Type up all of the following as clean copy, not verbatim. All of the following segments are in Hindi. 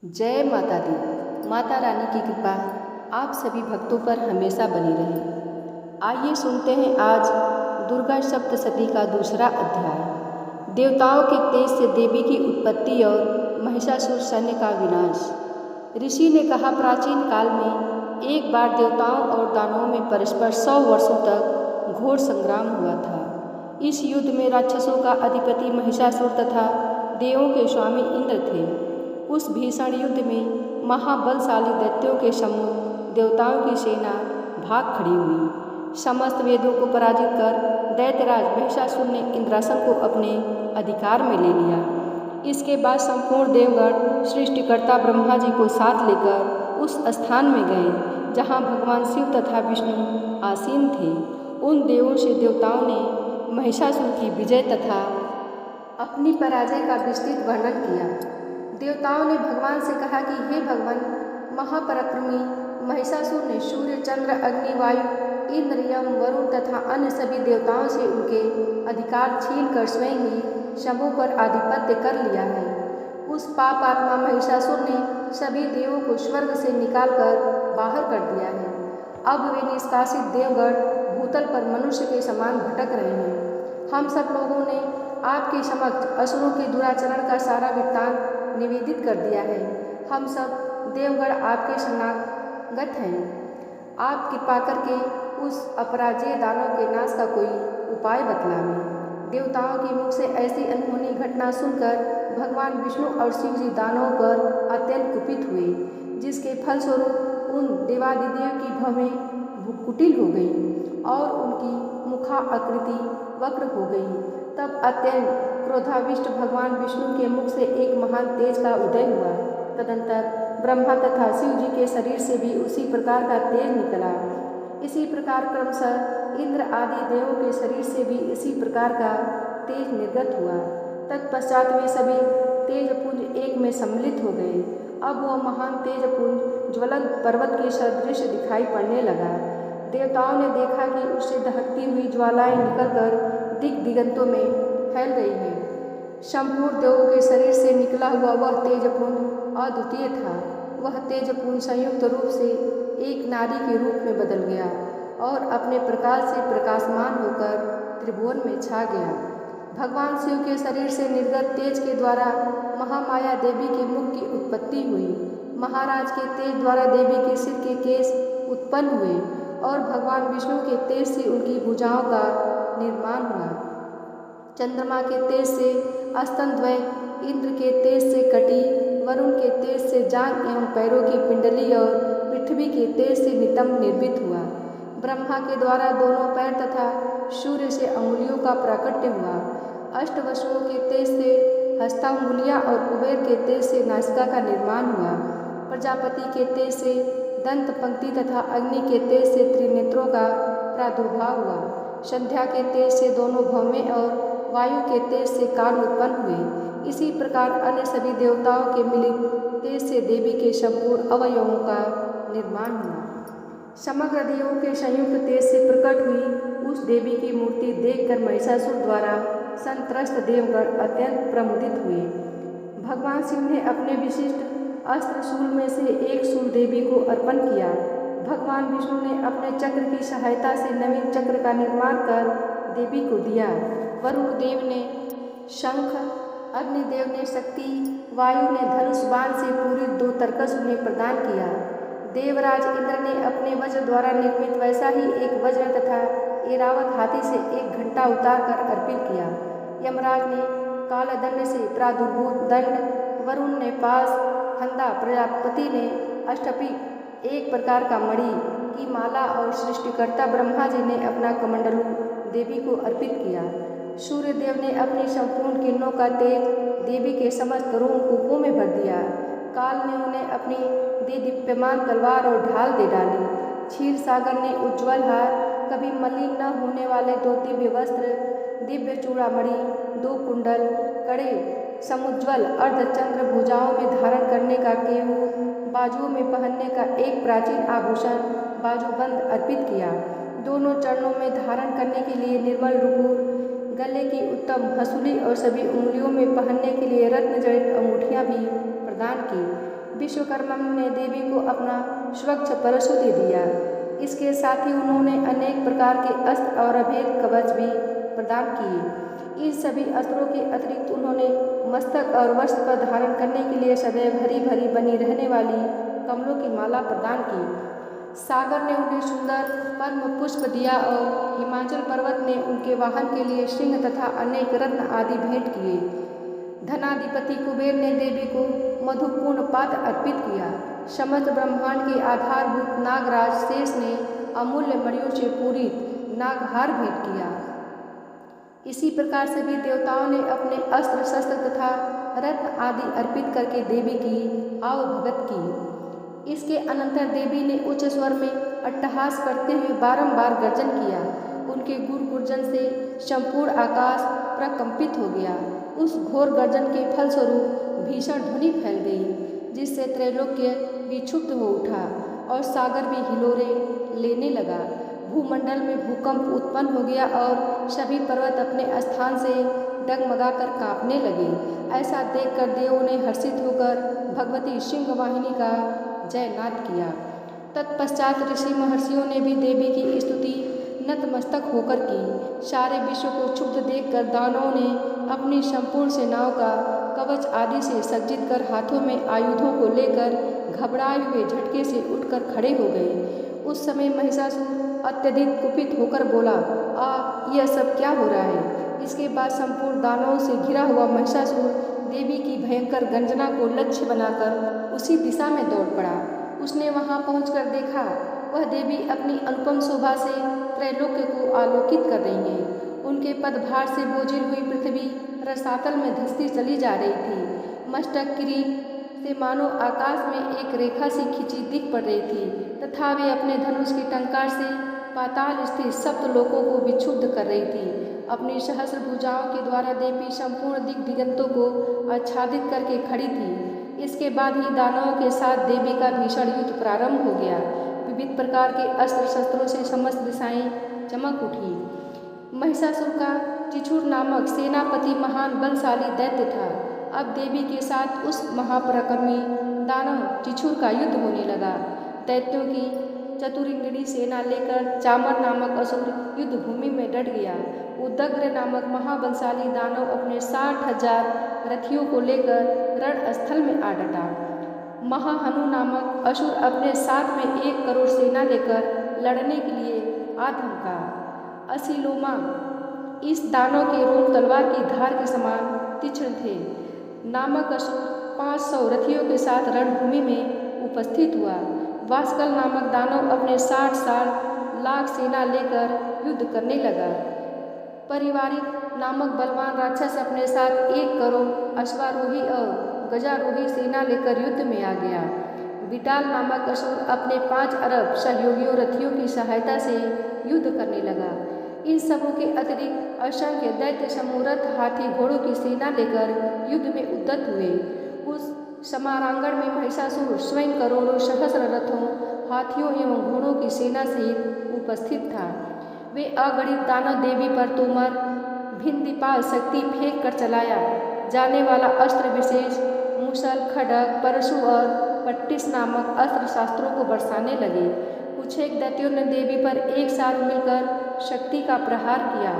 जय माता दी। माता रानी की कृपा आप सभी भक्तों पर हमेशा बनी रहे। आइए सुनते हैं आज दुर्गा सप्तशती का दूसरा अध्याय, देवताओं के तेज से देवी की उत्पत्ति और महिषासुर सैन्य का विनाश। ऋषि ने कहा, प्राचीन काल में एक बार देवताओं और दानवों में परस्पर 100 वर्षों तक घोर संग्राम हुआ था। इस युद्ध में राक्षसों का अधिपति महिषासुर तथा देवों के स्वामी इंद्र थे। उस भीषण युद्ध में महाबलशाली दैत्यों के सम्मुख देवताओं की सेना भाग खड़ी हुई। समस्त वेदों को पराजित कर दैत्यराज महिषासुर ने इंद्रासन को अपने अधिकार में ले लिया। इसके बाद संपूर्ण देवगण सृष्टिकर्ता ब्रह्मा जी को साथ लेकर उस स्थान में गए जहाँ भगवान शिव तथा विष्णु आसीन थे। उन देवों से देवताओं ने महिषासुर की विजय तथा अपनी पराजय का विस्तृत वर्णन किया। देवताओं ने भगवान से कहा कि हे भगवान, महापराक्रमी महिषासुर ने सूर्य, चंद्र, अग्नि, वायु, इंद्र, यम, वरुण तथा अन्य सभी देवताओं से उनके अधिकार छीनकर स्वयं ही सबों पर आधिपत्य कर लिया है। उस पाप आत्मा महिषासुर ने सभी देवों को स्वर्ग से निकालकर बाहर कर दिया है। अब वे निष्कासित देवगण भूतल पर मनुष्य के समान भटक रहे हैं। हम सब लोगों ने आपके समक्ष असुरों के दुराचरण का सारा वृत्तांत निवेदित कर दिया है। हम सब देवगण आपके शरणागत हैं। आप कृपा करके उस अपराजेय दानव के नाश का कोई उपाय बतलावें। देवताओं के मुख से ऐसी अनहोनी घटना सुनकर भगवान विष्णु और शिव जी दानवों पर अत्यंत कुपित हुए, जिसके फलस्वरूप उन देवादिदेव की भवें कुटिल हो गई और उनकी मुखाकृति वक्र हो गई। तब अत्यंत क्रोधाविष्ट भगवान विष्णु के मुख से एक महान तेज का उदय हुआ। तदंतर ब्रह्मा तथा शिव जी के शरीर से भी उसी प्रकार का तेज निकला। इसी प्रकार क्रमशः इंद्र आदि देवों के शरीर से भी इसी प्रकार का तेज निर्गत हुआ। तत्पश्चात वे सभी तेजपुंज एक में सम्मिलित हो गए। अब वह महान तेजपुंज ज्वलंत पर्वत के सदृश दिखाई पड़ने लगा। देवताओं ने देखा कि उससे दहकती हुई ज्वालाएं निकलकर दिक दिगंतों में फैल गई है। संपूर्ण देवों के शरीर से निकला हुआ वह तेजपुंज अद्वितीय था। वह तेजपुंज संयुक्त रूप से एक नारी के रूप में बदल गया और अपने प्रकाश से प्रकाशमान होकर त्रिभुवन में छा गया। भगवान शिव के शरीर से निर्गत तेज के द्वारा महामाया देवी के मुख की उत्पत्ति हुई। महाराज के तेज द्वारा देवी के सिर के केश उत्पन्न हुए और भगवान विष्णु के तेज से उनकी भुजाओं का निर्माण हुआ। चंद्रमा के तेज से स्तनद्वय, इंद्र के तेज से कटी, वरुण के तेज से जांघ एवं पैरों की पिंडली और पृथ्वी के तेज से नितंब निर्मित हुआ। ब्रह्मा के द्वारा दोनों पैर तथा सूर्य से अंगुलियों का प्राकट्य हुआ। अष्टवसुओं के तेज से हस्तांगुलियां और कुबेर के तेज से नासिका का निर्माण हुआ। प्रजापति के तेज से दंत पंक्ति तथा अग्नि के तेज से त्रिनेत्रों का प्रादुर्भाव हुआ। संध्या के तेज से दोनों भौमें और वायु के तेज से कान उत्पन्न हुए। इसी प्रकार अन्य सभी देवताओं के मिलित तेज से देवी के संपूर्ण अवयवों का निर्माण हुआ। समग्र देवों के संयुक्त तेज से प्रकट हुई उस देवी की मूर्ति देखकर महिषासुर द्वारा संत्रस्त देवगण अत्यंत प्रमुदित हुए। भगवान शिव ने अपने विशिष्ट अस्त्र शूल में से एक शूल देवी को अर्पण किया। भगवान विष्णु ने अपने चक्र की सहायता से नवीन चक्र का निर्माण कर देवी को दिया। वरुण देव ने शंख, अग्निदेव ने शक्ति, वायु ने धनुष बाण से पूरी 2 तरकस उन्हें प्रदान किया। देवराज इंद्र ने अपने वज्र द्वारा निर्मित वैसा ही एक वज्र तथा ऐरावत हाथी से एक घंटा उतार कर अर्पित किया। यमराज ने कालदंड से प्रादुर्भूत दंड, वरुण ने पास, फंदा, प्रजापति ने अष्टपी एक प्रकार का मणि की माला और सृष्टिकर्ता ब्रह्मा जी ने अपना कमंडलू देवी को अर्पित किया। सूर्य देव ने अपनी संपूर्ण किरणों का तेज देवी के समस्त रोमकूपों में भर दिया। काल ने उन्हें अपनी दीप्यमान तलवार और ढाल दे डाली। क्षीर सागर ने उज्ज्वल हार, कभी मलिन न होने वाले 2 दिव्य वस्त्र, दिव्य चूड़ामणि, 2 कुंडल, कड़े, समुज्ज्वल अर्धचंद्र, भुजाओं में धारण करने का केयूर, बाजुओं में पहनने का एक प्राचीन आभूषण बाजूबंद अर्पित किया। दोनों चरणों में धारण करने के लिए निर्मल रुपुर, गले की उत्तम हंसुली और सभी उंगलियों में पहनने के लिए रत्न जड़ित अंगूठियां भी प्रदान की। विश्वकर्मा ने देवी को अपना स्वच्छ परशु दे दिया। इसके साथ ही उन्होंने अनेक प्रकार के अस्त्र और अभेद कवच भी प्रदान किए। इन सभी अस्त्रों के अतिरिक्त उन्होंने मस्तक और वस्त्र पर धारण करने के लिए सदैव हरी भरी बनी रहने वाली कमलों की माला प्रदान की। सागर ने उन्हें सुंदर पद्म पुष्प दिया और हिमाचल पर्वत ने उनके वाहन के लिए सिंह तथा अनेक रत्न आदि भेंट किए। धनाधिपति कुबेर ने देवी को मधुपूर्ण पात्र अर्पित किया। समस्त ब्रह्मांड के आधारभूत नागराज शेष ने अमूल्य मणियों से पूरित नागहार भेंट किया। इसी प्रकार सभी देवताओं ने अपने अस्त्र शस्त्र तथा रत्न आदि अर्पित करके देवी की आवभगत की। इसके अनंतर देवी ने उच्च स्वर में अट्टहास करते हुए बारंबार गर्जन किया। उनके गुर गर्जन से संपूर्ण आकाश प्रकंपित हो गया। उस घोर गर्जन के फलस्वरूप भीषण ध्वनि फैल गई, जिससे त्रैलोक्य विक्षुब्ध हो उठा और सागर भी हिलोरे लेने लगा। भूमंडल में भूकंप उत्पन्न हो गया और सभी पर्वत अपने स्थान से डगमगाकर कांपने लगे। ऐसा देखकर देवों ने हर्षित होकर भगवती सिंहवाहिनी का जयनाद किया। तत्पश्चात ऋषि महर्षियों ने भी देवी की स्तुति नतमस्तक होकर की। सारे विश्व को क्षुब्ध देखकर दानवों ने अपनी संपूर्ण सेनाओं का कवच आदि से सज्जित कर हाथों में आयुधों को लेकर घबराए हुए झटके से उठकर खड़े हो गए। उस समय महिषासुर अत्यधिक कुपित होकर बोला, यह सब क्या हो रहा है? इसके बाद संपूर्ण दानवों से घिरा हुआ महिषासुर देवी की भयंकर गर्जना को लक्ष्य बनाकर उसी दिशा में दौड़ पड़ा। उसने वहां पहुंचकर देखा, वह देवी अपनी अनुपम शोभा से त्रैलोक्य को आलोकित कर रही है। उनके पदभार से बोझिल हुई पृथ्वी रसातल में धंसती चली जा रही थी। मस्तक किरीट से मानो आकाश में एक रेखा सी खिंची दिख पड़ रही थी तथा वे अपने धनुष के टंकार से पाताल स्थित सप्त लोकों को विक्षुब्ध कर रही थी। अपनी सहस्र भुजाओं के द्वारा देवी संपूर्ण दिग दिगंतों को आच्छादित करके खड़ी थी। इसके बाद ही दानवों के साथ देवी का भीषण युद्ध प्रारंभ हो गया। विविध प्रकार के अस्त्र शस्त्रों से समस्त दिशाएं चमक उठी। महिषासुर का चिछुर नामक सेनापति महान बलशाली दैत्य था। अब देवी के साथ उस महापराक्रमी दानव चिछुर का युद्ध होने लगा। दैत्यों की चतुरिंगड़ी सेना लेकर चामर नामक असुर युद्ध भूमि में डट गया। उदग्र नामक महाबलशाली दानव अपने 60,000 रथियों को लेकर रणस्थल में आ डटा। महाहनु नामक असुर अपने साथ में 1 करोड़ सेना लेकर लड़ने के लिए आ धमका। असिलोमा इस दानव के रोम तलवार की धार के समान तीक्ष्ण थे नामक असुर 500 रथियों के साथ रणभूमि में उपस्थित हुआ। वास्कल नामक दानव अपने 60 लाख सेना लेकर युद्ध करने लगा। परिवारिक नामक बलवान राक्षस अपने साथ 1 करोड़ अश्वारोही और गजारोही सेना लेकर युद्ध में आ गया। विटाल नामक असुर अपने 5 अरब सहयोगियों रथियों की सहायता से युद्ध करने लगा। इन सबों के अतिरिक्त असंख्य दैत्य समूरथ हाथी घोड़ों की सेना लेकर युद्ध में उद्यत हुए। उस समारांगण में महिषासुर स्वयं करोड़ों सहस्र रथों, हाथियों एवं घोड़ों की सेना सहित उपस्थित था। वे अगणित दानव देवी पर तोमर, भिंदीपाल शक्ति फेंक कर चलाया जाने वाला अस्त्र विशेष मूसल, खड्ग, परशु और पट्टिस नामक अस्त्र शास्त्रों को बरसाने लगे। कुछ एक दैत्यों ने देवी पर एक साथ मिलकर शक्ति का प्रहार किया।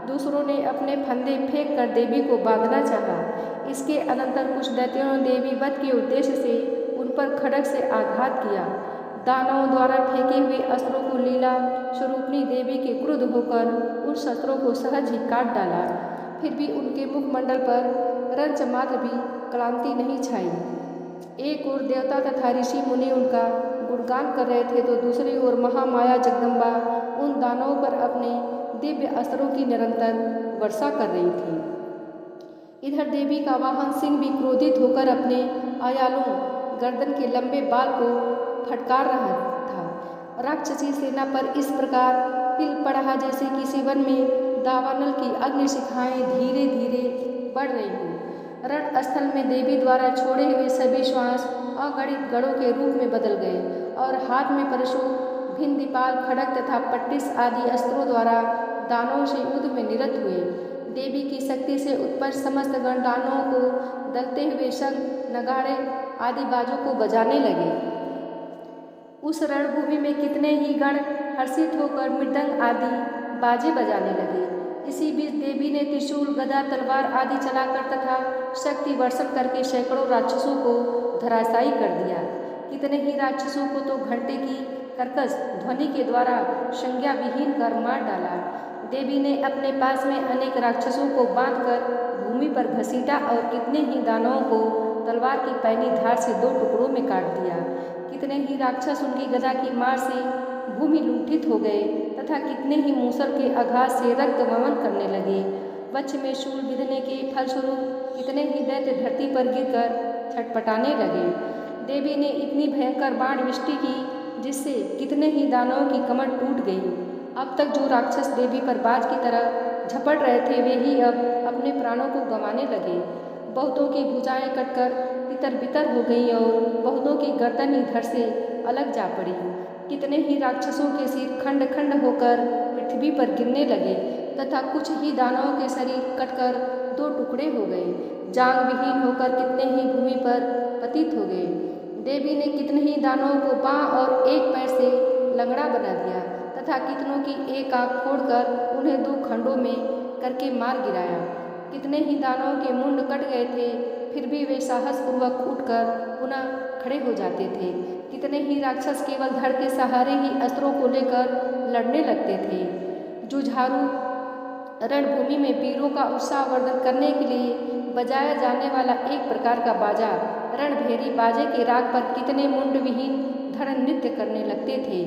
दूसरों ने अपने फंदे फेंक कर देवी को बांधना चाहा। इसके अनंतर कुछ दैत्यों ने देवी वध के उद्देश्य से उन पर खड्ग से आघात किया। दानवों द्वारा फेंके हुए अस्त्रों को लीला स्वरूपनी देवी के क्रुद्ध होकर उन शस्त्रों को सहज ही काट डाला। फिर भी उनके मुखमंडल पर रंच मात्र भी क्लांति नहीं छाई। एक ओर देवता तथा ऋषि मुनि उनका गुणगान कर रहे थे तो दूसरी ओर महामाया जगदम्बा उन दानवों पर अपने दिव्य अस्त्रों की निरंतर वर्षा कर रही थी। इधर देवी का वाहन सिंह भी क्रोधित होकर अपने आयालों गर्दन के लंबे बाल को फटकार रहा था। राक्षसी सेना पर इस प्रकार तिल पड़ा जैसे किसी वन में दावानल की अग्निशिखाएं धीरे धीरे बढ़ रही हों। रणस्थल में देवी द्वारा छोड़े हुए सभी श्वास अगणित गढ़ों के रूप में बदल गए और हाथ में परशु, भिंदीपाल, खड्ग तथा पट्टिस आदि अस्त्रों द्वारा दानवों से युद्ध में निरत हुए। देवी की शक्ति से उत्पन्न समस्त गण दानवों को दलते हुए शंख, नगाड़े आदि बाजों को बजाने लगे। उस रणभूमि में कितने ही गण हर्षित होकर मृदंग आदि बाजे बजाने लगे। इसी बीच देवी ने त्रिशूल, गदा, तलवार आदि चलाकर तथा शक्ति वर्षण करके सैकड़ों राक्षसों को धराशायी कर दिया। कितने ही राक्षसों को तो घंटे की कर्कश ध्वनि के द्वारा संज्ञा विहीन कर मार डाला। देवी ने अपने पास में अनेक राक्षसों को बांधकर भूमि पर घसीटा और कितने ही दानवों को तलवार की पैनी धार से 2 टुकड़ों में काट दिया। कितने ही राक्षस उनकी गदा की मार से भूमि लुंठित हो गए तथा कितने ही मूसल के आघात से रक्त वमन करने लगे। वक्ष में शूल बिंधने के फलस्वरूप कितने ही दैत्य धरती पर गिरकर छटपटाने लगे। देवी ने इतनी भयंकर बाण वृष्टि की जिससे कितने ही दानवों की कमर टूट गई। अब तक जो राक्षस देवी पर बाज की तरह झपट रहे थे वे ही अब अपने प्राणों को गंवाने लगे। बहुतों की भुजाएं कटकर तितर बितर हो गई और बहुतों की गर्दन ही धड़ से अलग जा पड़ी। कितने ही राक्षसों के सिर खंड खंड होकर पृथ्वी पर गिरने लगे तथा कुछ ही दानवों के शरीर कटकर 2 टुकड़े हो गए। जांग विहीन होकर कितने ही भूमि पर पतित हो गए। देवी ने कितने ही दानवों को बाँह और एक पैर से लंगड़ा बना दिया तथा कितनों की एक आँख फोड़कर उन्हें 2 खंडों में करके मार गिराया। कितने ही दानवों के मुंड कट गए थे फिर भी वे साहसपूर्वक उठकर पुनः खड़े हो जाते थे। कितने ही राक्षस केवल धड़ के सहारे ही अस्त्रों को लेकर लड़ने लगते थे। जुझारू रणभूमि में वीरों का उत्साहवर्धन करने के लिए बजाया जाने वाला एक प्रकार का बाजा रणभेरी बाजे के राग पर कितने मुंड विहीन धड़ नृत्य करने लगते थे।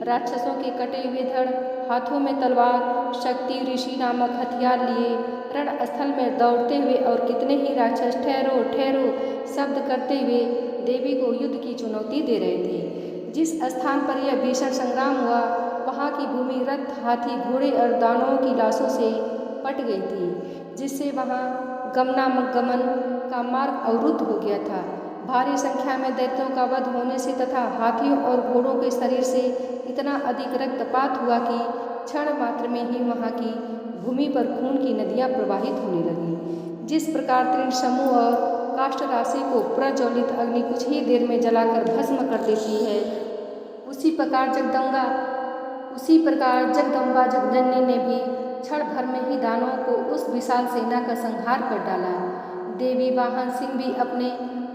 राक्षसों के कटे हुए धड़ हाथों में तलवार, शक्ति, ऋषि नामक हथियार लिए रणस्थल में दौड़ते हुए और कितने ही राक्षस ठहरो ठहरो शब्द करते हुए देवी को युद्ध की चुनौती दे रहे थे। जिस स्थान पर यह भीषण संग्राम हुआ वहाँ की भूमि रथ, हाथी, घोड़े और दानवों की लाशों से पट गई थी जिससे वहाँ गमनागमन का मार्ग अवरुद्ध हो गया था। भारी संख्या में दैत्यों का वध होने से तथा हाथियों और घोड़ों के शरीर से इतना अधिक रक्तपात हुआ कि क्षण मात्र में ही वहाँ की भूमि पर खून की नदियाँ प्रवाहित होने लगीं। जिस प्रकार तृण समूह और काष्ठ राशि को प्रज्वलित अग्नि कुछ ही देर में जलाकर भस्म कर देती है, उसी प्रकार जगदम्बा जगजननी ने भी क्षण भर में ही दानवों को उस विशाल सेना का संहार कर डाला। देवी वाहन सिंह भी अपने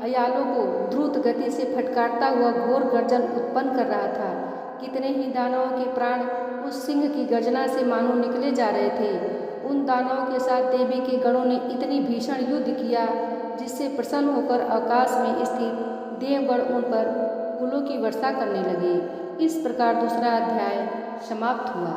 अयालों को द्रुत गति से फटकारता हुआ घोर गर्जन उत्पन्न कर रहा था। कितने ही दानवों के प्राण उस सिंह की गर्जना से मानो निकले जा रहे थे। उन दानवों के साथ देवी के गणों ने इतनी भीषण युद्ध किया जिससे प्रसन्न होकर आकाश में स्थित देवगण उन पर फूलों की वर्षा करने लगे। इस प्रकार दूसरा अध्याय समाप्त हुआ।